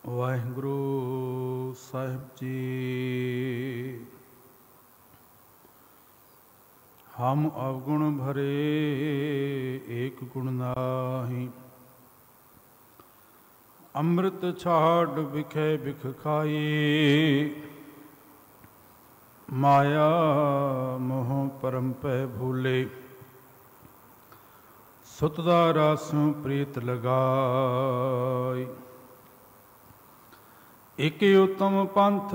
वाहिगुरु साहिब जी। हम अवगुण भरे एक गुण नाहि, अमृत छाड़ बिखे बिख खाए। माया मोह परम पै भूले, सुतदा रासों प्रीत लगाई। एक उत्तम पंथ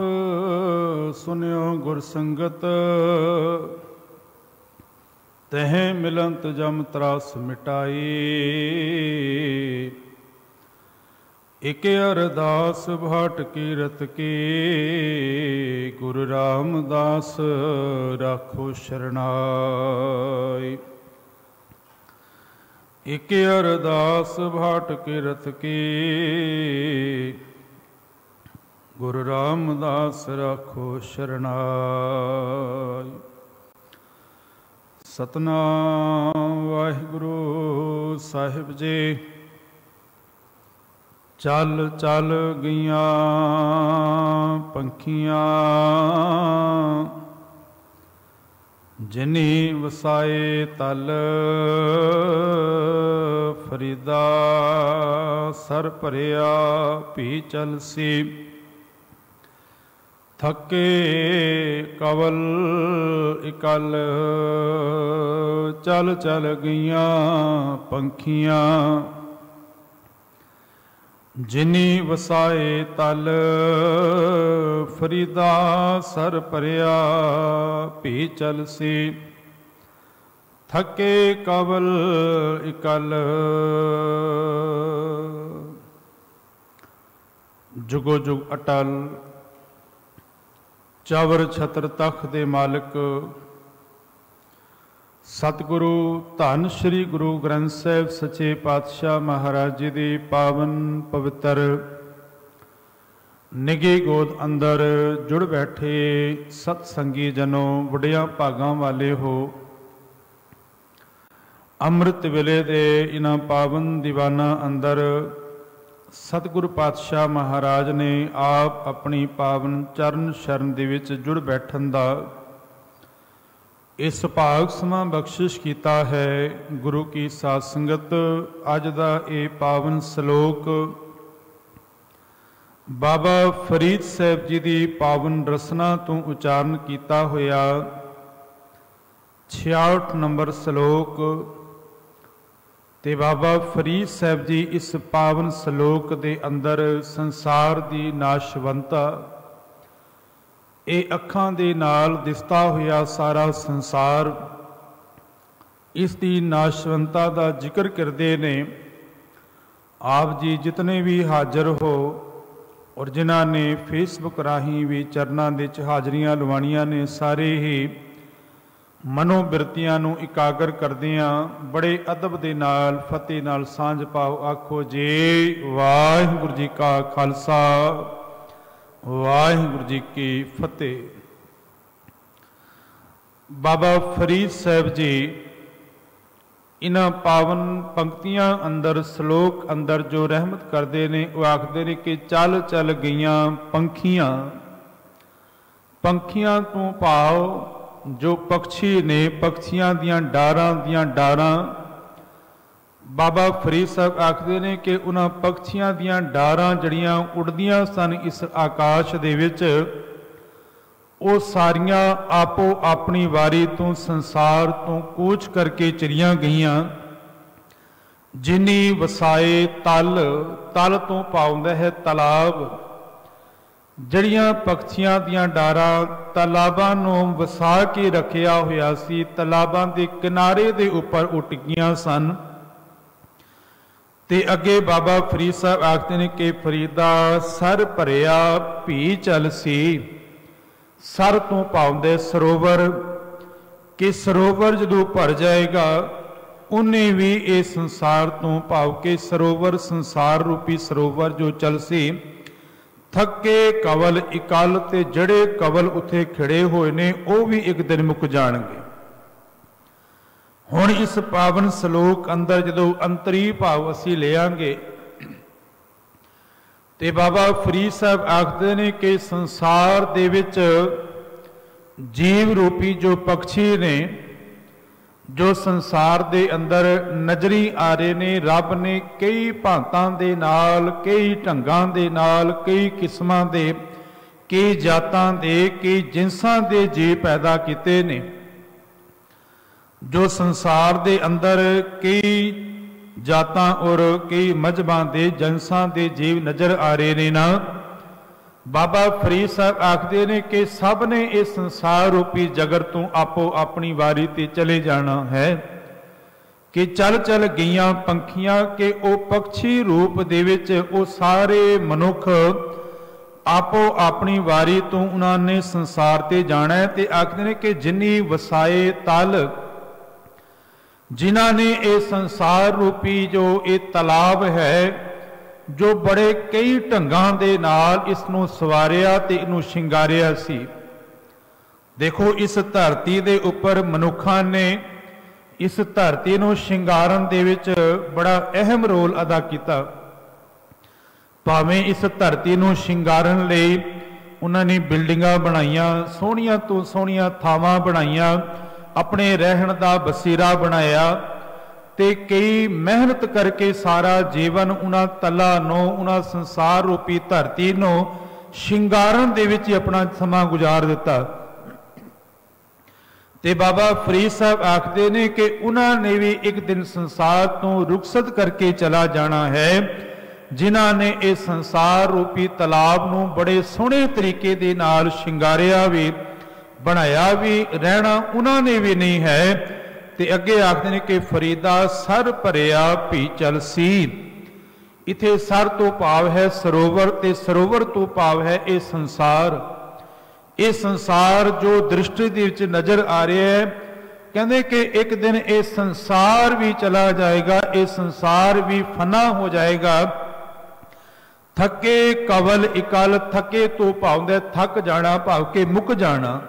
सुनियो गुर संगत, तह मिलंत जम त्रास मिटाई। एक अरदास भाट कीरत की, गुरु रामदास राखो शरणाई। एक अरदास भाट कीरत की, गुरु रामदास राखो शरणाई। सतनाम वाहिगुरु साहिब जी। चल चल गईयां पंखियां, जिनी वसाए तल। फरीदा सर भरिया भी चलसी, थके कवल इकल। चल चल गईयां पंखियां, जिनी वसाए तल। फरीदा सर भरिया भी चलसी, थके कवल इकल। जुगो जुग अटल चावर छत्र तख दे मालिक सतगुरु धन श्री गुरु ग्रंथ साहिब सच्चे पातशाह महाराज जी दी पावन पवित्र निगी गोद अंदर जुड़ बैठे सतसंगी जनों, वड्डियां भागां वाले हो। अमृत वेले दे इन्हां पावन दीवाना अंदर सतगुरु पातशाह महाराज ने आप अपनी पावन चरण शरण दे विच जुड़ बैठन दा इस भाग समा बख्शिश कीता है। गुरु की साध संगत अज दा ये पावन श्लोक बाबा फरीद साहब जी की पावन रसना तो उचारण किया होया 66 नंबर श्लोक। ते बाबा फरीद साहब जी इस पावन श्लोक के अंदर संसार की नाशवंता, ये अखां दे नाल दिसता होया सारा संसार, इसकी नाशवंता का जिक्र करते ने। आप जी जितने भी हाजिर हो और जिन्हां ने फेसबुक राही भी चरनां दे विच हाजरियां लवाणियां ने, सारे ही मनोबिरतियां नूं इकागर करदियां बड़े अदब दे नाल फतेह नाल सांझ पाओ। आखो जी वाहिगुरू जी का खालसा, वाहिगुरू जी की फतेह। बाबा फरीद साहब जी इन्हां पावन पंक्तियां अंदर श्लोक अंदर जो रहमत करते हैं, वो आखते हैं कि चल चल गईयां पंखियां। पंखियां तो भाव जो पक्षी ने, पक्षियां दियां डारां बाबा फरीद साहब आखते हैं कि उन्हां पक्षियां दियां डारां जड़ियां उड़दियां सन इस आकाश दे विच, वो सारियां आपो अपनी वारी तो संसार तो कूच करके चलियां गईयां। जिनी वसाए तल, तल तो पाउंदा है तलाब। जड़ियां पक्षियां दियां डारां तलाबां नूं वसा के रखिया होया सी, तलाबां दे किनारे दे उपर उठ गईयां सन। ते अगे बाबा फरीद साहब आखते हैं कि फरीदा सर भरिया भी चलसी। सर तो पाउंदे सरोवर, कि सरोवर जदों भर जाएगा उन्हें भी ये संसार तो भाव के सरोवर, संसार रूपी सरोवर जो चलसी। थके कवल इकल, ते जड़े कवल उत्थे खड़े हुए ने वो भी एक दिन मुक जाणगे। हुण इस पावन श्लोक अंदर जदों अंतरी भाव असीं लेआंगे ਤੇ ਬਾਬਾ ਫਰੀਦ ਸਾਹਿਬ ਆਖਦੇ ਨੇ ਕਿ ਸੰਸਾਰ ਦੇ ਵਿੱਚ ਜੀਵ ਰੂਪੀ ਜੋ ਪੰਛੀ ਨੇ, ਜੋ ਸੰਸਾਰ ਦੇ ਅੰਦਰ ਨਜ਼ਰੀ ਆ ਰਹੇ ਨੇ, ਰੱਬ ਨੇ ਕਈ ਭਾਂਤਾਂ ਦੇ ਨਾਲ, ਕਈ ਢੰਗਾਂ ਦੇ ਨਾਲ, ਕਈ ਕਿਸਮਾਂ ਦੇ, ਕਈ ਜਾਤਾਂ ਦੇ, ਕਈ ਜਿਨਸਾਂ ਦੇ ਜੀਵ ਪੈਦਾ ਕੀਤੇ ਨੇ। ਜੋ ਸੰਸਾਰ ਦੇ ਅੰਦਰ ਕਈ ਜਾਤਾਂ ਔਰ ਕਈ ਮਜ਼ਹਬਾਂ ਦੇ, ਜਿਨਸਾਂ ਦੇ ਜੀਵ ਨਜ਼ਰ ਆ ਰਹੇ ਨੇ ਨਾ, ਬਾਬਾ ਫਰੀਦ ਸਾਹਿਬ ਆਖਦੇ ਨੇ ਕਿ ਸਭ ਨੇ ਇਸ ਸੰਸਾਰ ਰੂਪੀ ਜਗਤ ਤੋਂ ਆਪੋ ਆਪਣੀ ਵਾਰੀ ਤੇ ਚਲੇ ਜਾਣਾ ਹੈ। ਕਿ ਚੱਲ ਚੱਲ ਗਈਆਂ ਪੰਖੀਆਂ, ਕਿ ਉਹ ਪੰਛੀ ਰੂਪ ਦੇ ਵਿੱਚ ਉਹ ਸਾਰੇ ਮਨੁੱਖ ਆਪੋ ਆਪਣੀ ਵਾਰੀ ਤੋਂ ਉਹਨਾਂ ਨੇ ਸੰਸਾਰ ਤੇ ਜਾਣਾ ਹੈ। ਤੇ ਆਖਦੇ ਨੇ ਕਿ ਜਿਨੀ ਵਸਾਏ ਤਲ, ਜਿਨ੍ਹਾਂ ਨੇ ਇਹ ਸੰਸਾਰ ਰੂਪੀ ਜੋ ਇਹ ਤਲਾਬ ਹੈ, ਜੋ ਬੜੇ ਕਈ ਢੰਗਾਂ ਦੇ ਨਾਲ ਇਸ ਨੂੰ ਸਵਾਰਿਆ ਤੇ ਇਹਨੂੰ ਸ਼ਿੰਗਾਰਿਆ ਸੀ। ਦੇਖੋ, ਇਸ ਧਰਤੀ ਦੇ ਉੱਪਰ ਮਨੁੱਖਾਂ ਨੇ ਇਸ ਧਰਤੀ ਨੂੰ ਸ਼ਿੰਗਾਰਨ ਦੇ ਵਿੱਚ ਬੜਾ ਅਹਿਮ ਰੋਲ ਅਦਾ ਕੀਤਾ। ਭਾਵੇਂ ਇਸ ਧਰਤੀ ਨੂੰ ਸ਼ਿੰਗਾਰਨ ਲਈ ਉਹਨਾਂ ਨੇ ਬਿਲਡਿੰਗਾਂ ਬਣਾਈਆਂ, ਸੋਹਣੀਆਂ ਤੋਂ ਸੋਹਣੀਆਂ ਥਾਵਾਂ ਬਣਾਈਆਂ, ਆਪਣੇ ਰਹਿਣ ਦਾ ਬਸੇਰਾ ਬਣਾਇਆ, ਤੇ ਕਈ ਮਿਹਨਤ ਕਰਕੇ ਸਾਰਾ ਜੀਵਨ ਉਹਨਾਂ ਤਲਾਂ ਨੂੰ, ਉਹਨਾਂ ਸੰਸਾਰ ਰੂਪੀ ਧਰਤੀ ਨੂੰ ਸ਼ਿੰਗਾਰਨ ਦੇ ਵਿੱਚ ਆਪਣਾ ਸਮਾਂ ਗੁਜ਼ਾਰ ਦਿੱਤਾ। ਤੇ ਬਾਬਾ ਫਰੀਦ ਸਾਹਿਬ ਆਖਦੇ ਨੇ ਕਿ ਉਹਨਾਂ ਨੇ ਵੀ ਇੱਕ ਦਿਨ ਸੰਸਾਰ ਤੋਂ ਰੁਖਸਤ ਕਰਕੇ ਚਲਾ ਜਾਣਾ ਹੈ। ਜਿਨ੍ਹਾਂ ਨੇ ਇਹ ਸੰਸਾਰ ਰੂਪੀ ਤਲਾਬ ਨੂੰ ਬੜੇ ਸੋਹਣੇ ਤਰੀਕੇ ਦੇ ਨਾਲ ਸ਼ਿੰਗਾਰਿਆ ਵੀ, ਬਣਾਇਆ ਵੀ, ਰਹਿਣਾ ਉਹਨਾਂ ਨੇ ਵੀ ਨਹੀਂ ਹੈ। ਤੇ ਅੱਗੇ ਆਖਦੇ ਨੇ ਕਿ ਫਰੀਦਾ ਸਰ ਭਰਿਆ ਭੀ ਚਲਸੀ। ਇਥੇ ਸਰ ਤੋਂ ਭਾਵ ਹੈ ਸਰੋਵਰ, ਤੇ ਸਰੋਵਰ ਤੋਂ ਭਾਵ ਹੈ ਇਹ ਸੰਸਾਰ। ਇਹ ਸੰਸਾਰ ਜੋ ਦ੍ਰਿਸ਼ਟੀ ਦੇ ਵਿੱਚ ਨਜ਼ਰ ਆ ਰਿਹਾ ਹੈ, ਕਹਿੰਦੇ ਕਿ ਇੱਕ ਦਿਨ ਇਹ ਸੰਸਾਰ ਵੀ ਚਲਾ ਜਾਏਗਾ, ਇਹ ਸੰਸਾਰ ਵੀ ਫਨਾ ਹੋ ਜਾਏਗਾ। ਥਕੇ ਕਵਲ ਇਕਲ, ਥਕੇ ਤੋਂ ਭਾਵ ਥੱਕ ਜਾਣਾ, ਭਾਵ ਕੇ ਮੁੱਕ ਜਾਣਾ,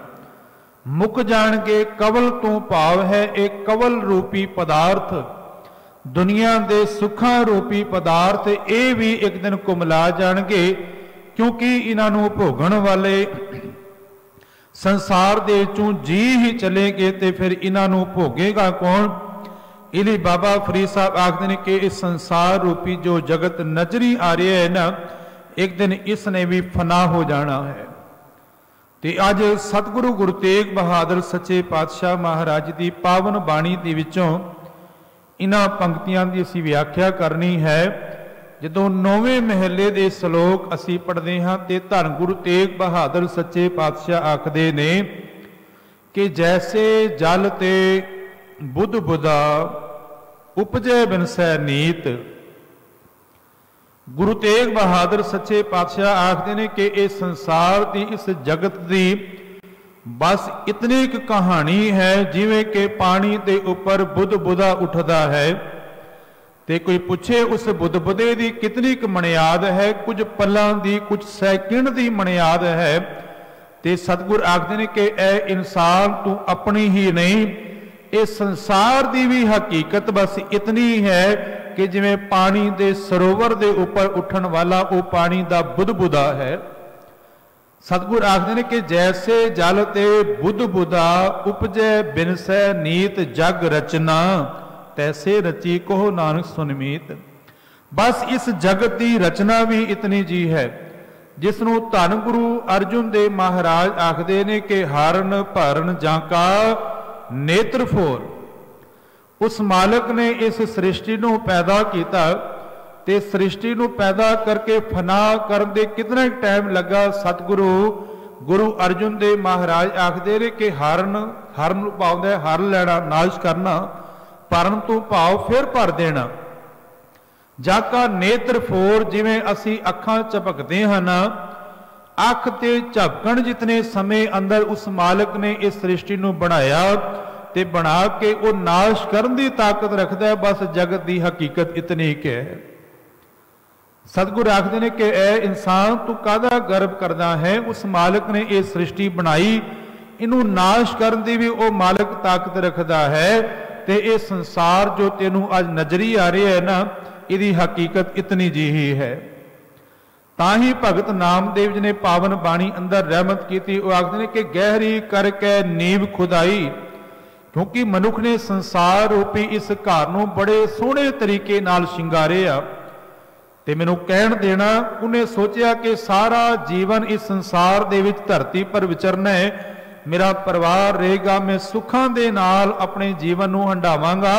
ਮੁੱਕ ਜਾਣਗੇ। ਕਵਲ ਤੋਂ ਭਾਵ ਹੈ ਇਹ ਕਵਲ ਰੂਪੀ ਪਦਾਰਥ, ਦੁਨੀਆ ਦੇ ਸੁੱਖਾਂ ਰੂਪੀ ਪਦਾਰਥ, ਇਹ ਵੀ ਇੱਕ ਦਿਨ ਕੁਮਲਾ ਜਾਣਗੇ। ਕਿਉਂਕਿ ਇਹਨਾਂ ਨੂੰ ਭੋਗਣ ਵਾਲੇ ਸੰਸਾਰ ਦੇ ਵਿੱਚੋਂ ਜੀ ਹੀ ਚਲੇ ਗਏ, ਤੇ ਫਿਰ ਇਹਨਾਂ ਨੂੰ ਭੋਗੇਗਾ ਕੌਣ? ਇਹ ਲਈ ਬਾਬਾ ਫਰੀਦ ਸਾਹਿਬ ਆਖਦੇ ਨੇ ਕਿ ਇਸ ਸੰਸਾਰ ਰੂਪੀ ਜੋ ਜਗਤ ਨਜ਼ਰੀ ਆ ਰਿਹਾ ਹੈ ਨਾ, ਇੱਕ ਦਿਨ ਇਸ ਨੇ ਵੀ ਫਨਾ ਹੋ ਜਾਣਾ ਹੈ। ਤੇ ਅੱਜ ਸਤਿਗੁਰੂ ਗੁਰੂ ਤੇਗ ਬਹਾਦਰ ਸੱਚੇ ਪਾਤਸ਼ਾਹ ਮਹਾਰਾਜ ਦੀ ਪਾਵਨ ਬਾਣੀ ਦੇ ਵਿੱਚੋਂ ਇਹਨਾਂ ਪੰਕਤੀਆਂ ਦੀ ਅਸੀਂ ਵਿਆਖਿਆ ਕਰਨੀ ਹੈ। ਜਦੋਂ 9ਵੇਂ ਮਹੱਲੇ ਦੇ ਸ਼ਲੋਕ ਅਸੀਂ ਪੜ੍ਹਦੇ ਹਾਂ ਤੇ ਧੰਨ ਗੁਰੂ ਤੇਗ ਬਹਾਦਰ ਸੱਚੇ ਪਾਤਸ਼ਾਹ ਆਖਦੇ ਨੇ ਕਿ ਜੈਸੇ ਜਲ ਤੇ ਬੁੱਧ ਬੁਧਾ ਉਪਜੈ ਬਿਨਸੈ ਨੀਤ। ਗੁਰੂ ਤੇਗ ਬਹਾਦਰ ਸੱਚੇ ਪਾਤਸ਼ਾਹ ਆਖਦੇ ਨੇ ਕਿ ਇਹ ਸੰਸਾਰ ਦੀ, ਇਸ ਜਗਤ ਦੀ ਬਸ ਇਤਨੀ ਇੱਕ ਕਹਾਣੀ ਹੈ ਜਿਵੇਂ ਕਿ ਪਾਣੀ ਦੇ ਉੱਪਰ ਬੁੱਧ ਬੁਧਾ ਉੱਠਦਾ ਹੈ। ਤੇ ਕੋਈ ਪੁੱਛੇ ਉਸ ਬੁੱਧ ਬੁਧੇ ਦੀ ਕਿਤਨੀ ਕੁ ਮਨਿਆਦ ਹੈ? ਕੁਝ ਪਲਾਂ ਦੀ, ਕੁਝ ਸੈਕਿੰਡ ਦੀ ਮਨਿਆਦ ਹੈ। ਤੇ ਸਤਿਗੁਰ ਆਖਦੇ ਨੇ ਕਿ ਇਹ ਇਨਸਾਨ ਤੂੰ ਆਪਣੀ ਹੀ ਨਹੀਂ, ਇਹ ਸੰਸਾਰ ਦੀ ਵੀ ਹਕੀਕਤ ਬਸ ਇਤਨੀ ਹੈ ਕਿ ਜਿਵੇਂ ਪਾਣੀ ਦੇ ਸਰੋਵਰ ਦੇ ਉੱਪਰ ਉੱਠਣ ਵਾਲਾ ਉਹ ਪਾਣੀ ਦਾ ਬੁੱਧ-ਬੁਦਾ ਹੈ। ਸਤਿਗੁਰ ਆਖਦੇ ਨੇ ਕਿ ਜੈਸੇ ਜਲ ਤੇ ਬੁੱਧ-ਬੁਦਾ ਉਪਜੈ ਬਿਨਸੈ ਨੀਤ ਜਗ ਰਚਨਾ, ਤੈਸੇ ਰਚੀ ਕਹੋ ਨਾਨਕ ਸੁਨਮੀਤ। ਬਸ ਇਸ ਜਗਤ ਦੀ ਰਚਨਾ ਵੀ ਇਤਨੀ ਜੀ ਹੈ ਜਿਸ ਨੂੰ ਧੰਨ ਗੁਰੂ ਅਰਜੁਨ ਦੇਵ ਮਹਾਰਾਜ ਆਖਦੇ ਨੇ ਕਿ ਹਰਨ ਭਰਨ ਜਾਂ ਕਾ ਨੇਤਰ ਫੋਰ। ਉਸ ਮਾਲਕ ਨੇ ਇਸ ਸ੍ਰਿਸ਼ਟੀ ਨੂੰ ਪੈਦਾ ਕੀਤਾ ਤੇ ਸ੍ਰਿਸ਼ਟੀ ਨੂੰ ਪੈਦਾ ਕਰਕੇ ਫਨਾ ਕਰਨ ਦੇ ਕਿਤਨਾ ਟਾਈਮ ਲੱਗਾ। ਸਤਿਗੁਰੂ ਗੁਰੂ ਅਰਜੁਨ ਦੇਵ ਮਹਾਰਾਜ ਆਖਦੇ ਨੇ ਕਿ ਹਰਨ ਭਾਵ ਹਰ ਲੈਣਾ, ਨਾਸ਼ ਕਰਨਾ, ਭਰਨ ਤੋਂ ਭਾਵ ਫਿਰ ਭਰ ਦੇਣਾ। ਜਾਂ ਕਾ ਨੇਤਰ ਫੋਰ, ਜਿਵੇਂ ਅਸੀਂ ਅੱਖਾਂ ਝਪਕਦੇ ਹਨ, ਅੱਖ ਤੇ ਝਪਕਣ ਜਿਤਨੇ ਸਮੇਂ ਅੰਦਰ ਉਸ ਮਾਲਕ ਨੇ ਇਸ ਸ੍ਰਿਸ਼ਟੀ ਨੂੰ ਬਣਾਇਆ ਤੇ ਬਣਾ ਕੇ ਉਹ ਨਾਸ਼ ਕਰਨ ਦੀ ਤਾਕਤ ਰੱਖਦਾ ਹੈ। ਬਸ ਜਗਤ ਦੀ ਹਕੀਕਤ ਇਤਨੀ ਕਿ ਹੈ। ਸਤਿਗੁਰ ਆਖਦੇ ਨੇ ਕਿ ਇਹ ਇਨਸਾਨ ਤੂੰ ਕਾਹਦਾ ਗਰਵ ਕਰਦਾ ਹੈ? ਉਸ ਮਾਲਕ ਨੇ ਇਹ ਸ੍ਰਿਸ਼ਟੀ ਬਣਾਈ, ਇਹਨੂੰ ਨਾਸ਼ ਕਰਨ ਦੀ ਵੀ ਉਹ ਮਾਲਕ ਤਾਕਤ ਰੱਖਦਾ ਹੈ। ਤੇ ਇਹ ਸੰਸਾਰ ਜੋ ਤੈਨੂੰ ਅੱਜ ਨਜ਼ਰੀ ਆ ਰਿਹਾ ਹੈ ਨਾ, ਇਹਦੀ ਹਕੀਕਤ ਇਤਨੀ ਜੀ ਹੀ ਹੈ। ताही भगत नामदेव जी ने पावन बाणी अंदर रहमत की। वो आखते ने कि गहरी करके नींव खुदाई, क्योंकि मनुख ने संसार रूपी इस घर नूं बड़े सोहणे तरीके नाल शिंगारिया ते मैनूं कहण देना। उन्हें सोचिया कि सारा जीवन इस संसार दे विच धरती पर विचरना है, मेरा परिवार रहेगा, मैं सुखां दे नाल अपने जीवन नूं हंडावांगा।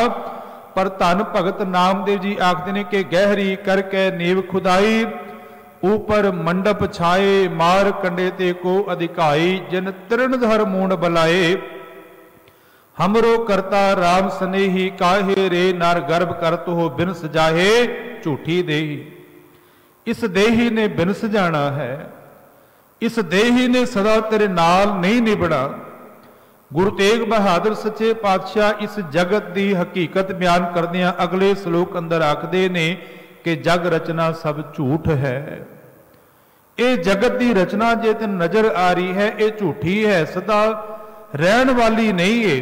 पर धन भगत नामदेव जी आखते ने कि गहरी करके नींव खुदाई, ऊपर मंडप छाए मार कंडे ते को अधिकाई, जिन तृणधर मूंड बलाए, हमरो करता राम स्नेही, काहे रे नर गर्भ करत हो बिन सजाहे झूठी देही। इस देही ने बिन सजाना है, इस देही ने सदा तेरे नाल नहीं निभना। गुरु तेग बहादुर सच्चे पातशाह इस जगत की हकीकत बयान करदियां अगले श्लोक अंदर आखदे ने कि जग रचना सब झूठ है। ये जगत की रचना जे तेन नजर आ रही है ये झूठी है, सदा रहन वाली नहीं है।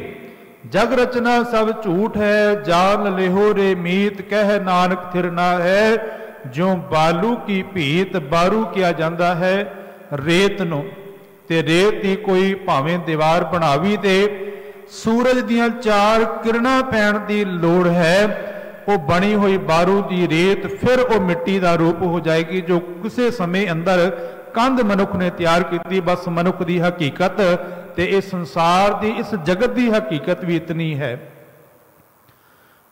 जग रचना सब झूठ है, जान लेहो रे मीत, कह नानक थिर ना है। जो बालू की भीत बारू किया जाता है रेत नूं, ते रेत की कोई भावें दीवार बनावी दे, सूरज दियां चार किरणां पैण की लोड़ है, वो बनी हुई बारू की रेत फिर वो मिट्टी का रूप हो जाएगी, जो किसी समय अंदर कंध मनुख ने तैयार की। बस मनुख की हकीकत ते इस संसार की इस जगत की हकीकत भी इतनी है।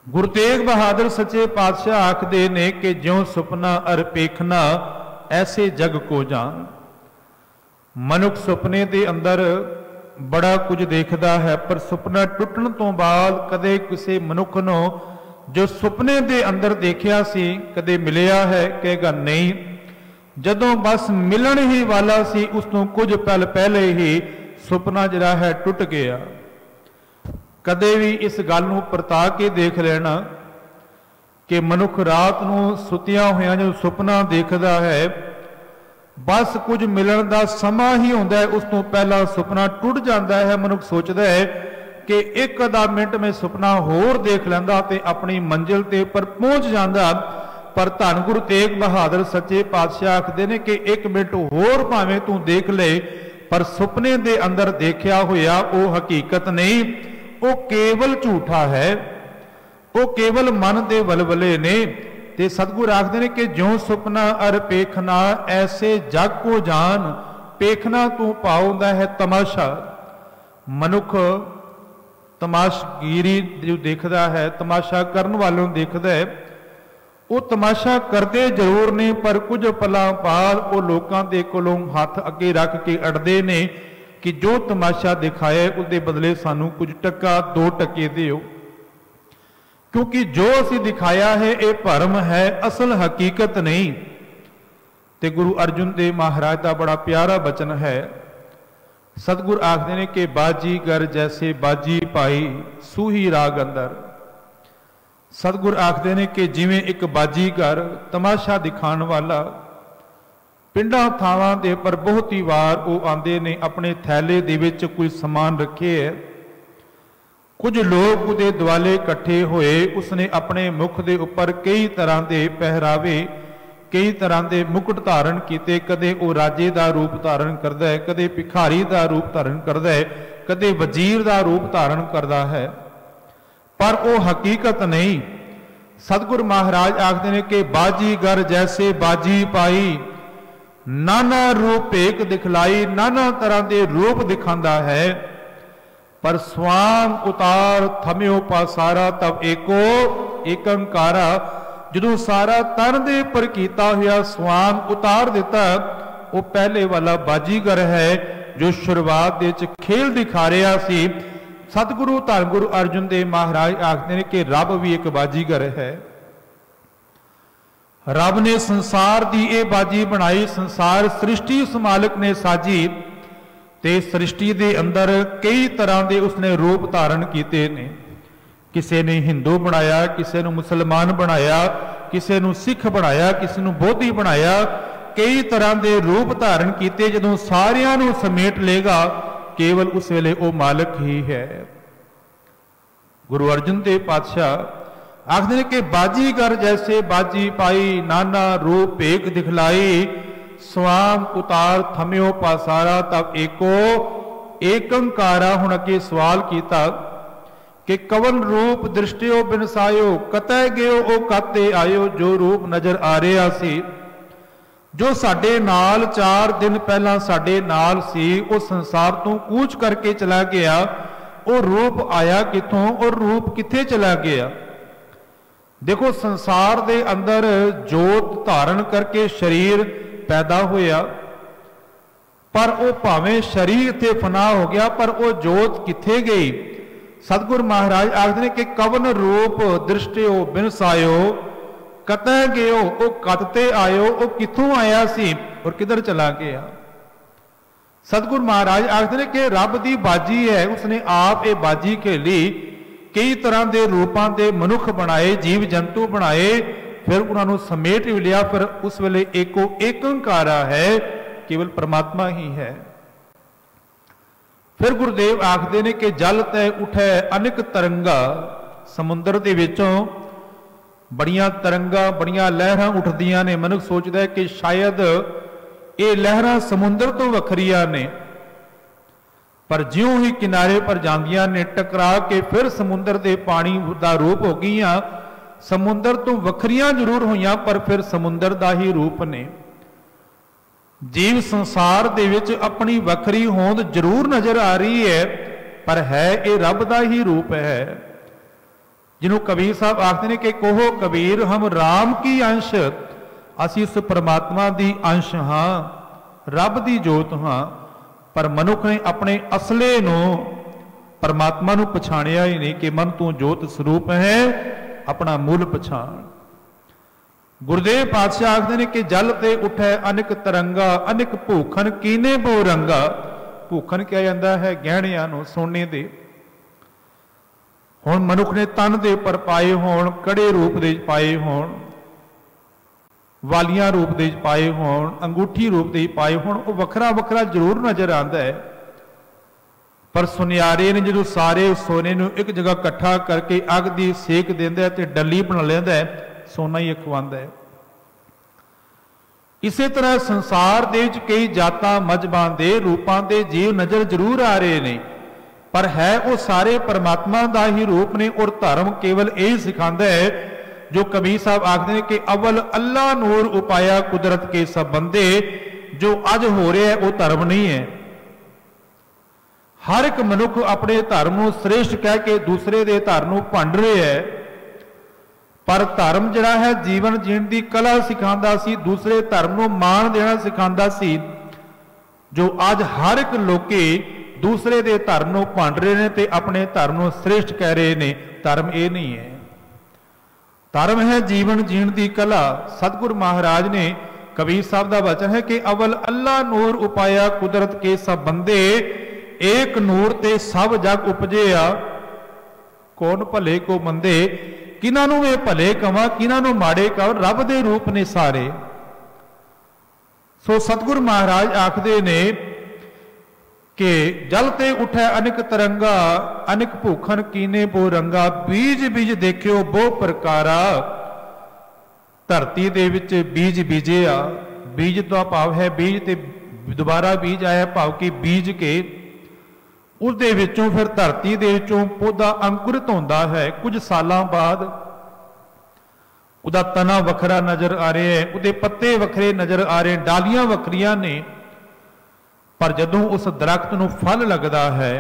गुरु तेग बहादुर सच्चे पातशाह आखदे ने कि ज्यों सुपना अर पेखना ऐसे जग को जान। मनुख सुपने के अंदर बड़ा कुछ देखता है, पर सुपना टुटन तो बाद कदे किसी मनुख नूं जो सुपने के अंदर देखिया सी कदे मिलिया है, कहेगा नहीं। जदों बस मिलन ही वाला सी उसनों कुछ पल पहले ही सुपना जिहड़ा है टुट गया। कदे भी इस गल नूं परता के देख लेना कि मनुख रात नूं सुतिया होया जो सुपना देखता है, बस कुछ मिलन का समा ही होंदा है, उस तो पहला सुपना टुट जाता है। मनुख सोचता है कि एक आधा मिनट में सुपना होर देख लैंदा ते अपनी मंजिल ते पर पहुंच जाता। पर धन गुरु तेग बहादुर सच्चे पातशाह आखदे ने कि एक मिनट होर भावें तू देख ले, पर सुपने दे अंदर देखिया होया वो हकीकत नहीं, वो केवल झूठा है, वो केवल मन दे वलवले ने। ते सतगुर आखदे ने कि ज्यों सुपना अर पेखना ऐसे जग को जान। पेखना तू पाउंदा है तमाशा। मनुख तमाशगीरी जो देखता है, तमाशा करन वालों देखता है, वो तमाशा करते जरूर ने, पर कुछ पलां बाद वो लोगों के कोलों हथ अगे रख के अड़दे ने कि जो तमाशा दिखाया उसके बदले सानू कुछ टका 2 टके दिओ, क्योंकि जो असी दिखाया है ये भरम है, असल हकीकत नहीं। ते गुरु अर्जुन देव महाराज का बड़ा प्यारा बचन है। सतगुर आखते ने कि बाजीगर जैसे बाजी पाई सूही राग अंदर। सतगुर आखते ने कि जिवें एक बाजीगर तमाशा दिखाने वाला पिंडां थावां दे पर बहुत ही वार वो आंदे ने अपने थैले दे विच कोई समान रखे है। कुछ लोग उहदे दुआले इकट्ठे होए, उसने अपने मुख दे उपर कई तरह के पहरावे कई तरह के मुकुट धारण किए। कदे वो राजे का रूप धारण करता है, कदे भिखारी का रूप धारण करता है, कदे वजीर का रूप धारण करता है, पर वो हकीकत नहीं। सतगुर महाराज आखते हैं कि बाजीगर जैसे बाजी पाई, नाना रूप भेक दिखलाई, नाना तरह के रूप दिखाता है, पर स्वाम उतार थम्यो पासारा तब एको एकंकारा। जो सारा तन दे पर कीता हुआ स्वाम उतार दिता, वो पहले वाला बाजीगर है जो शुरुआत दे खेल दिखा रहा सी। सतगुरु धन गुरु अर्जुन देव महाराज आखते हैं कि रब भी एक बाजीगर है। रब ने संसार की ये बाजी बनाई, संसार सृष्टि उस मालिक ने साजी, ते सृष्टि के अंदर कई तरह के उसने रूप धारण किए ने। किसी ने हिंदू बनाया, किसी ने मुसलमान बनाया, किसी ने सिख बनाया, किसी ने बोधी बनाया, कई तरह के रूप धारण किए। जदों सारियां नूं समेट लेगा केवल उस वेले वो मालिक ही है। गुरु अर्जन देव पातशाह आखते हैं कि बाजीगर जैसे बाजी पाई, नाना रूप भेक दिखलाई, स्वाम उतार थम्यो पासारा तब एको एकंकारा। हुण अगे सवाल किया कि कवन रूप दृष्टियो बिनसायो कतै गयो ओ काते आयो। जो रूप नजर आ रहा सी, जो साडे नाल 4 दिन पहला साडे नाल सी, वो संसार तो कूच करके चला गया। वो रूप आया किथों और रूप किथे चला गया। देखो संसार दे अंदर जोत धारण करके शरीर पैदा होया, पर वो भावें शरीर ते फना हो गया, पर वो जोत किथे गई। सतगुरु महाराज आखदे ने कि कवन रूप दृष्टियो बिनसायो कतै गयो ओ कतते आयो। वो किथों आया सी और किधर चला गया। सतगुरु महाराज आखदे ने कि रब दी बाजी है, उसने आप ये बाजी खेली। कई तरह के रूपों के मनुख बनाए, जीव जंतु बनाए, फिर उन्होंने समेट भी लिया। फिर उस वेले एको एकंकारा है, केवल परमात्मा ही है। फिर गुरुदेव आखते ने कि जल तय उठे अनेक तरंगा। समुद्र के विचों बड़ियां तरंगा बड़ियां लहरां उठदियां ने। मनुख सोचता है कि शायद ये लहरां समुद्र तो वखरिया ने, पर ज्यों ही किनारे पर जांदियां ने टकरा के फिर समुद्र के पानी का रूप हो गई। समुद्र तो वखरियां जरूर हुई, पर फिर समुद्र का ही रूप ने। जीव संसार दे विच अपनी वखरी होंद जरूर नजर आ रही है, पर है ये रब का ही रूप है। जिन्हों कबीर साहब आखते हैं कि कोहो कबीर हम राम की अंश, असी उस परमात्मा की अंश हाँ, रब की जोत हाँ। पर मनुख ने अपने असले नूं परमात्मा नूं पछाणिया ही नहीं कि मन तू जोत स्वरूप है, अपना मूल पछाण। गुरुदेव पातशाह आखते हैं कि जल ते उठे अनेक तरंगा अनेक भूखन कीने बो रंगा। भूखन कहा जाता है गहणियां नूं सोने दे। हुण मनुख ने तन दे उपर पाए होण, कड़े रूप दे पाए होण, वालियां रूप दे पाए होण, अंगूठी रूप दे पाए होण, वो वखरा वखरा जरूर नजर आता है। पर सुनियारे ने जो सारे सोने नूं एक जगह इकट्ठा करके अग दी सेक देंदा है ते डली बना लेंदा है, सोना ही अखवांदा है। इसे तरह संसार दे विच कई जातां मजहबां दे रूपां दे जीव नजर जरूर आ रहे ने, पर है वो सारे परमात्मा का ही रूप ने। और धर्म केवल यही सिखांदा है जो कबीर साहब आखते हैं कि अव्वल अल्लाह नूर उपाया कुदरत के सब बंदे। जो अज हो रहा है वो धर्म नहीं है। हर एक मनुख अपने धर्म को श्रेष्ठ कह के दूसरे के धर्म को भंड रहे है। पर धर्म जिहड़ा है जीवन जीण की कला सिखांदा सी, दूसरे धर्म को मान देना सिखांदा सी। जो अज हर एक लोके दूसरे के धर्म को भंड रहे हैं ते अपने धर्म को श्रेष्ठ कह रहे हैं। धर्म ये नहीं है। धर्म है जीवन जीण की कला। सतगुरु महाराज ने कबीर साहब का वचन है कि अवल अल्लाह नूर उपाया कुदरत के सब बंदे। एक नूर ते सब जग उपजे आ, कौन भले को मंदे। किन्हां वे भले कवां किन्हां नूं माड़े कवां, रब दे रूप ने सारे। सो सतगुरु महाराज आखदे ने कि जल ते उठे अनेक तरंगा अनेक भूखन कीने बो रंगा। बीज बीज देखियो बो प्रकारा। धरती दे विच बीज बीजे आ। बीज तो भाव है बीज ते दोबारा बीज आया, भाव कि बीज के उस दे विचों फिर धरती दे विचों पौधा अंकुरित होंदा है। कुछ सालां बाद उहदा तना वखरा नजर आ रहा है, उहदे पत्ते वखरे नजर आ रहे, डालियां वखरियां ने। पर जदों उस दरख्त नूं फल लगदा है,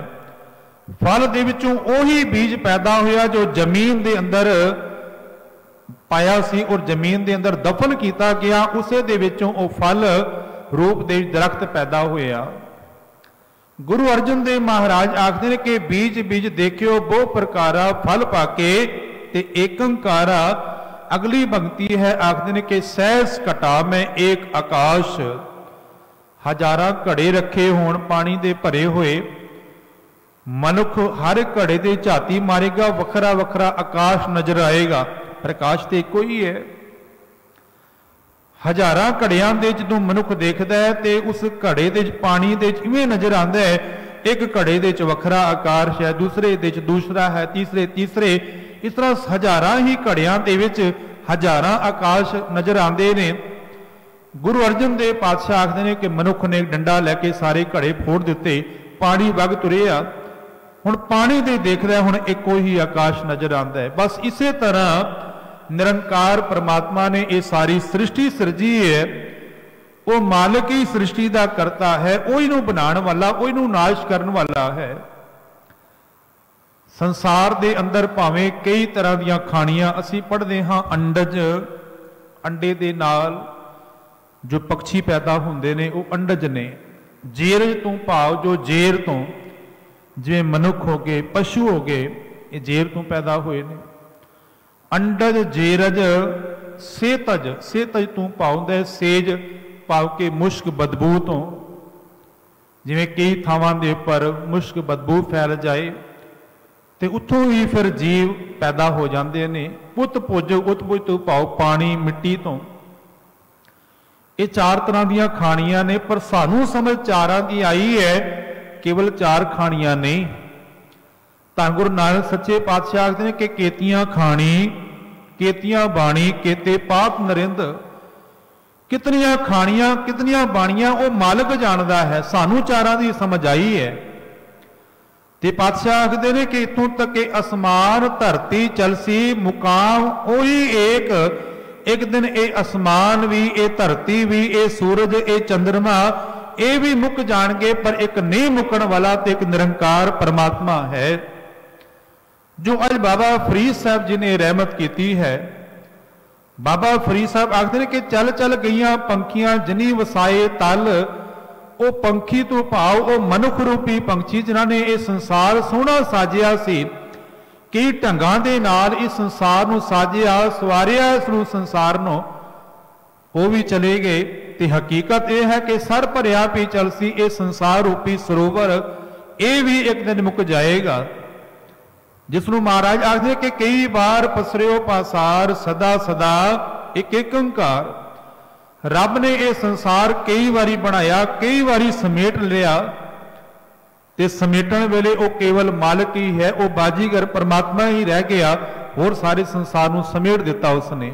फल दे विचों ओही बीज पैदा होया जो जमीन दे अंदर पाया सी और जमीन दे अंदर दफन किया गया। उसे दे विचों ओ फल रूप दे दरख्त पैदा होया। गुरु अर्जन देव महाराज आखते हैं कि बीज बीज देखियो बहु प्रकारा, फल पाके ते एकंकारा। अगली पंक्ति है, आखते हैं कि सहस घटा में एक आकाश। हजारां घड़े रखे होण पानी दे भरे हुए, मनुख हर घड़े दे झाती मारेगा, वखरा वखरा आकाश नजर आएगा। प्रकाश तो एको ही है। हजारां घड़ियां दे जदों मनुख देखदा है ते उस घड़े दे पानी दे इवें नजर आंदा है, एक घड़े दे वखरा आकाश है, दूसरे दे दूसरा है, तीसरे तीसरे, इस तरह हजारां ही घड़ियां दे विच हजारां आकाश नजर आंदे ने। गुरु अर्जन देव पातशाह आखते हैं कि मनुख ने डंडा लैके सारे घड़े फोड़ दिते, पानी वग तुरिया, हुण पानी दे देखदा हुण इक्को ही आकाश नजर आंदा है। बस इसे तरह निरंकार परमात्मा ने ये सारी सृष्टि सिरजी है, वो मालिक ही सृष्टि का करता है, उही नूं बनाउण वाला, उही नूं नाश करन वाला है। संसार दे अंदर भावें कई तरह दीयां खाणियां असीं पढ़दे हां, अंडज, अंडे दे नाल जो पक्षी पैदा होंदे ने वो अंडज ने। जेरज तो भाव जो जेर तो, जिवें मनुख हो गए, पशु हो गए, ये जेर तो पैदा हुए ने। अंडज, जेरज, सेतज, सेतज तो भाव हुंदा सेज भाव के मुश्क बदबू तो, जिवें कई थावां दे उपर मुश्क बदबू फैल जाए ते उत्थों ही फिर जीव पैदा हो जाते हैं। उत्पुज, उत्पुज तो भाव पानी मिट्टी तो। ये चार तरह दीयां खाणियां ने, पर सानू समझ चारां दी आई है, केवल चार खाणियां नहीं। धन गुरु नानक सच्चे पातशाह आखदे ने कि केतियां खाणी, केतियां बाणी, केते पाप नरिंद। कितनियां खाणियां, कितनियां बाणियां वो मालिक जानदा है, सानू चारां दी समझ आई है। ते पातशाह आखदे ने कि इत्थों तक के आसमान धरती चलसी, मुकाम ओही एक दिन ये आसमान भी, ये धरती भी, ये सूरज, ये चंद्रमा, ये भी मुक जाणगे, पर एक नहीं मुकण वाला तो एक निरंकार परमात्मा है, जो अज बाबा फरीद साहब जी ने रहमत की है। बाबा फरीद साहब आखते हैं कि चल चल गईयां पंखियां जिनी वसाए तल, वो पंखी तो भाव वो मनुख रूपी पंछी जिन्हां ने ये संसार सोहना साजिया सी, कई ढंगां दे नाल इस संसार नूं साजिया, सवारिया इस नूं संसार नूं, वो भी चले गए। ते हकीकत यह है कि सर भरिया भी चलसी ये संसार रूपी सरोवर, ये भी एक दिन मुक जाएगा। जिसनों महाराज आखदे कि कई बार पसरियो पासार, सदा सदा एक एक अंकार। रब ने यह संसार कई बारी बनाया, कई बारी समेट लिया, ते समेटन वेले वो केवल मालिक ही है, वो बाजीगर परमात्मा ही रह गया, और सारे संसार नूं समेट दिता उसने।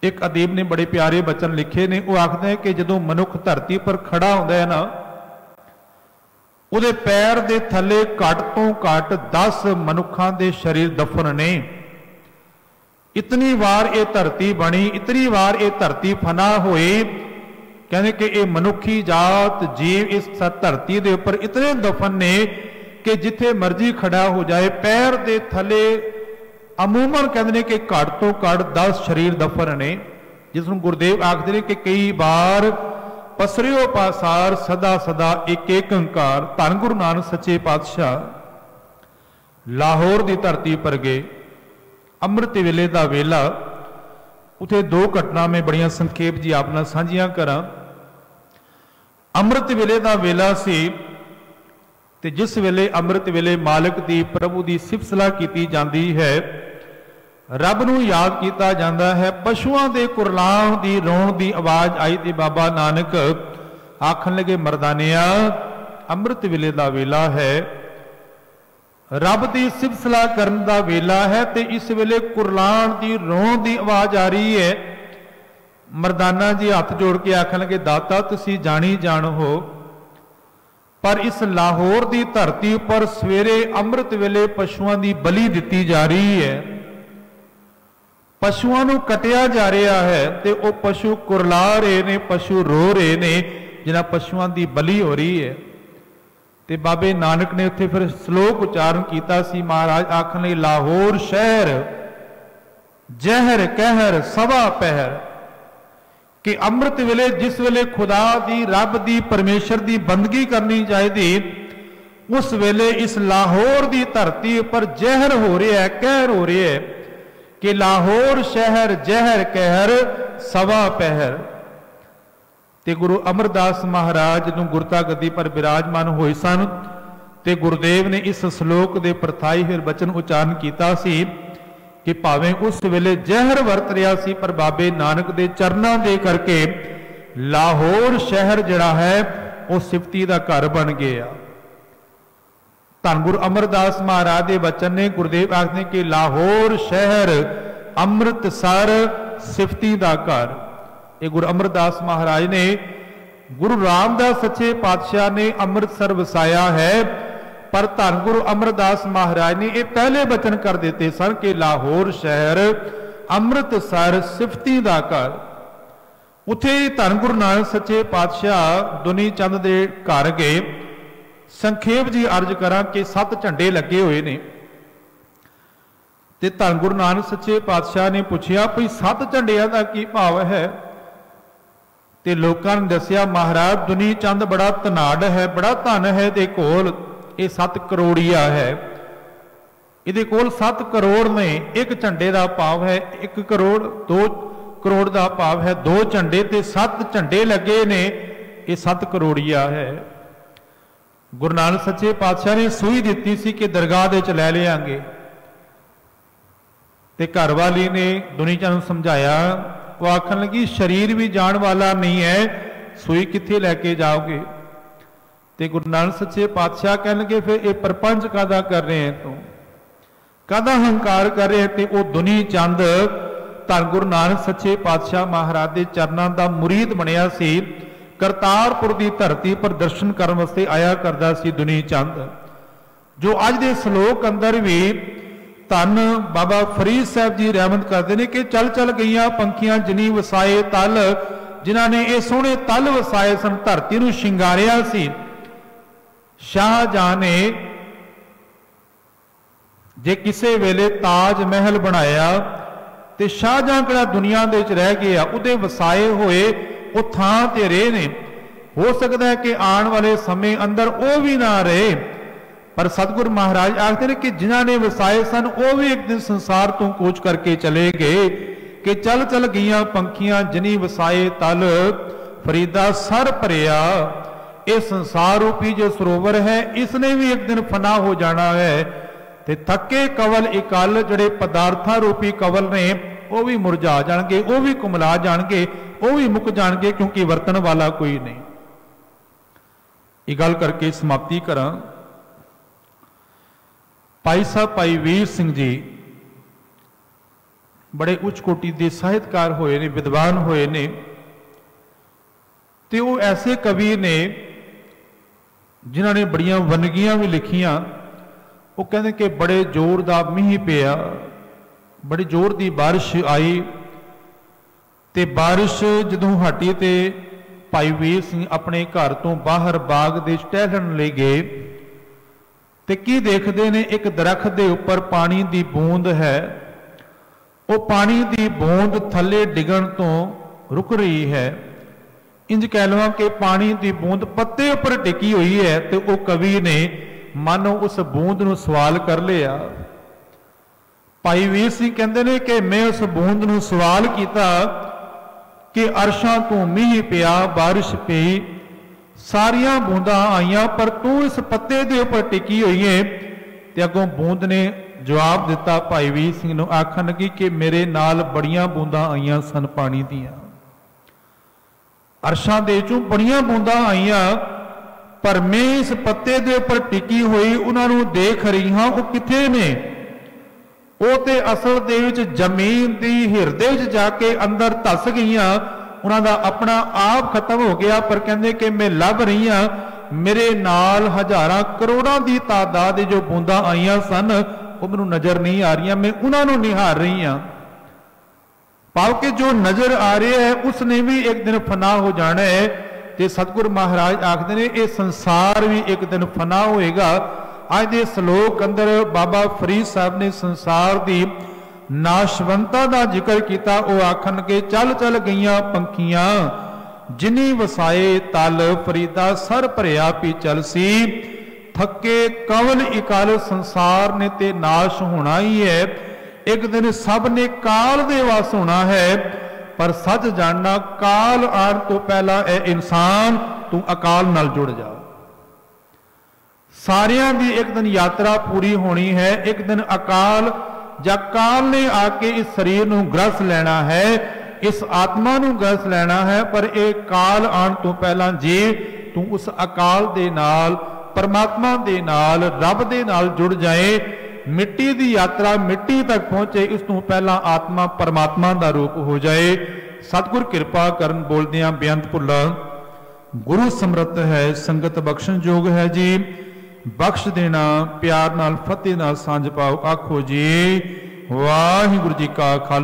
एक अदीब ने बड़े प्यारे बचन लिखे ने, वो आखदे हैं कि जदों मनुख धरती पर खड़ा होंदा है ना, उहदे पैर दे थले घट तो घट 10 मनुखां दे शरीर दफन ने। इतनी बार ये धरती बनी, इतनी बार ये धरती फना होए, कहने कि ये मनुखी जात जीव इस धरती के उपर इतने दफन ने कि जिथे मर्जी खड़ा हो जाए, पैर दे थले अमूमन कहते कि घट तो घट 10 शरीर दफन ने। जिसनों गुरुदेव आखते हैं कि कई बार पसरियो पासार, सदा सदा एक एक अंकार। धन गुरु नानक सच्चे पातशाह लाहौर की धरती पर गए, अमृत वेले का वेला, उथे 2 घटना में बड़िया संखेप जी आप नाल सांझियां करा। अमृत वेले का वेला सी, ते जिस वेले अमृत वेले मालिक की, प्रभु की सिफत सलाह की जाती है, रब नूं याद किया जाता है। पशुओं के कुरलाण की रोण की आवाज़ आई तो बाबा नानक आखन लगे, मरदानिया अमृत वेले का वेला है, रब की सिफत सलाह करन दा वेला है, ते इस वेले कुरलाण की रोण की आवाज़ आ रही है। मरदाना जी हाथ जोड़ के आखन लगे, दाता तुसी जानी जान हो, पर इस लाहौर की धरती पर सवेरे अमृत वेले पशुओं की बलि दी जा रही है, पशुओं को कटिया जा रहा है, तो वह पशु कुरला रहे ने, पशु रो रहे ने, जिन्हां पशुओं की बलि हो रही है। ते बाबे नानक ने उत्थे फिर श्लोक उच्चारण किया सी। महाराज आखन लगे, लाहौर शहर जहर कहर सवा पहर, कि अमृत वेले जिस वेले खुदा दी, रब दी, परमेश्वर की बंदगी करनी चाहिए, उस वेले इस लाहौर की धरती पर जहर हो रहा है, कहर हो रहा है, कि लाहौर शहर जहर कहर सवा पहर। ते गुरु अमरदास महाराज जदों गुरता गद्दी पर विराजमान होए सन, ते गुरुदेव ने इस श्लोक के प्रथाई फिर वचन उच्चारण किया सी कि भावें उस वेले जहर वरत रहा सी, पर बाबे नानक दे चरनां दे करके लाहौर शहर जिहड़ा है वो सिफती दा घर बन गया। धन गुरु अमरदास महाराज के वचन ने, गुरुदेव आखते कि लाहौर शहर अमृतसर सिफती दा घर। ये गुरु अमरदास महाराज ने, गुरु रामदास सच्चे पातशाह ने अमृतसर वसाया है, पर धन गुरु अमरदास महाराज ने ये पहले बचन कर देते सन कि लाहौर शहर अमृतसर सिफती दा घर। उत्थे धन गुरु नानक सच्चे पातशाह दुनी चंद दे घर गए। संखेप जी अर्ज करा कि 7 झंडे लगे हुए ने, ते धन गुरु नानक सच्चे पातशाह ने पूछया भी 7 झंडिया का की भाव है? ते लोगों ने दसिया महाराज दुनी चंद बड़ा धनाड़ है, बड़ा धन है, दे कोल ये 7 करोड़िया है, ये कोल 7 करोड़ ने। एक झंडे का भाव है 1 करोड़, 2 करोड़ का भाव है 2 झंडे, ते 7 झंडे लगे ने, ये 7 करोड़िया है। गुरु नानक सच्चे पातशाह ने सूई दी सी कि दरगाह दे च लै लियांगे, ते घर वाली ने दुनी चंद समझाया, वो आखन लगी शरीर भी जान वाला नहीं है, सूई कित्थे लैके जाओगे? ते गुरु नानक सच्चे पातशाह कहन लगे फिर ये प्रपंच कादा कर रहे हैं, तू कादा हंकार कर रहे हैं? ते वो दुनी चंद धन गुरु नानक सच्चे पातशाह महाराज के चरणों का मुरीद बनिया सी। करतारपुर की धरती पर दर्शन करने वास्ते आया करता सी दुनी चंद, जो अज के सलोक अंदर भी धन बाबा फरीद साहब जी रहमत करते हैं कि चल चल गईयां पंखियां जिनी वसाए तल, जिन्हां ने ये सोहने तल वसाए सन, धरती नूं शिंगारिया सी। शाहजहां ने जे किसी वेले ताज महल बनाया तो शाहजहां किहड़ा दुनिया दे विच रह गया, उहदे वसाए होए वो थां ते रहे ने। हो सकता है कि आने वाले समय अंदर वो भी ना रहे, पर सतगुरु महाराज आखते हैं कि जिन्हां ने वसाए सन वो भी एक दिन संसार तो कूच करके चले गए। कि चल चल गईयां पंखियां जिनी वसाए तल, फरीदा सर भरिया। ये संसार रूपी जो सरोवर है इसने भी एक दिन फना हो जाना है, ते थके कवल इकल जड़े पदार्थां रूपी कवल ने वो भी मुरझा जाएंगे, वो भी कुमला जाएंगे, वो भी मुक जाएंगे, क्योंकि वरतन वाला कोई नहीं। ये गल करके समाप्ति करा। भाई साहब भाई वीर सिंह जी बड़े उच्च कोटि के साहित्यकार होए ने, विद्वान होए ने, ते वो ऐसे कवि ने जिन्होंने बड़िया वनगियां भी लिखियां। वो कहते कि बड़े जोर का मीह पिया, बड़ी जोर की बारिश आई, ते बारिश जदों हटी ते भाई वीर सिंह अपने घर तो बाहर बाग दे टहलण लई गए, ते की देखते ने एक दरख्त के उपर पानी की बूंद है। वो पानी की बूंद थले डिगण तो रुक रही है, इंज कह लवां कि पानी की बूंद पत्ते उपर टिकी हुई है। तो वो कवि ने मानो उस बूंद नूं सवाल कर लिया। भाई वीर सिंह कहते हैं कि मैं उस बूंद नूं सवाल किया कि अरशां तो मीह पिया, बारिश पई, सारिया बूंदा आईयां, पर तू इस पत्ते दे उपर टिकी हुई है। ते अगों बूंद ने जवाब दिता भाई वीर सिंह नूं, आखन लगी कि मेरे नाल बड़ियां बूंदा आईयां सन पानी दियां, अरशां दे चों बड़ियां बूंदा आईयां, पर मैं इस पत्ते दे उपर टिकी हुई उन्हां नूं देख रही हां, वो किथे ने? वो ते असल दे विच जमीन दी हिरदे विच जाके अंदर धस गईयां, उन्हां दा अपना आप खत्म हो गया। पर कहंदे कि मैं लभ रही हां, मेरे नाल हजारां करोड़ां दी तादाद जो बूंदा आईयां सन वो मैनूं नज़र नहीं आ रही, मैं उन्हां नूं निहार रही हां। भाव कि जो नज़र आ रहा है उसने भी एक दिन फना हो जाना है। ते सतगुरु महाराज आखते हैं ये संसार भी एक दिन फना होएगा। अज के सलोक अंदर बाबा फरीद साहब ने संसार की नाशवंता का जिक्र किया। वो आखन के चल चल गईयां पंखियां जिनी वसाए तल, फरीदा सर भरिया पी चल सी। थके कवल इकल संसार ने ते नाश होना ही है, एक दिन सब ने काल दे वास होना है। पर सच जानना काल आने तो पहला ए इंसान तू अकाल नाल जुड़ जा। सारियां दी एक दिन यात्रा पूरी होनी है, एक दिन अकाल या काल ने आके इस शरीर नूं ग्रस लेना है, इस आत्मा नूं ग्रस लेना है। पर एक काल आने तो पहला जे तू उस अकाल दे नाल, परमात्मा दे नाल, रब दे नाल जुड़ जाए, मिट्टी की यात्रा मिट्टी तक पहुंचे, इस तो पहला आत्मा परमात्मा का रूप हो जाए। सतगुर कृपा करन बोलदियां बेअंत भुल्ला गुरु समर्थ है संगत बख्शन जोग है जी बख्श देना प्यार नाल फतेह नाल सांझ पाओ आखो जी वाहिगुरू जी का खालसा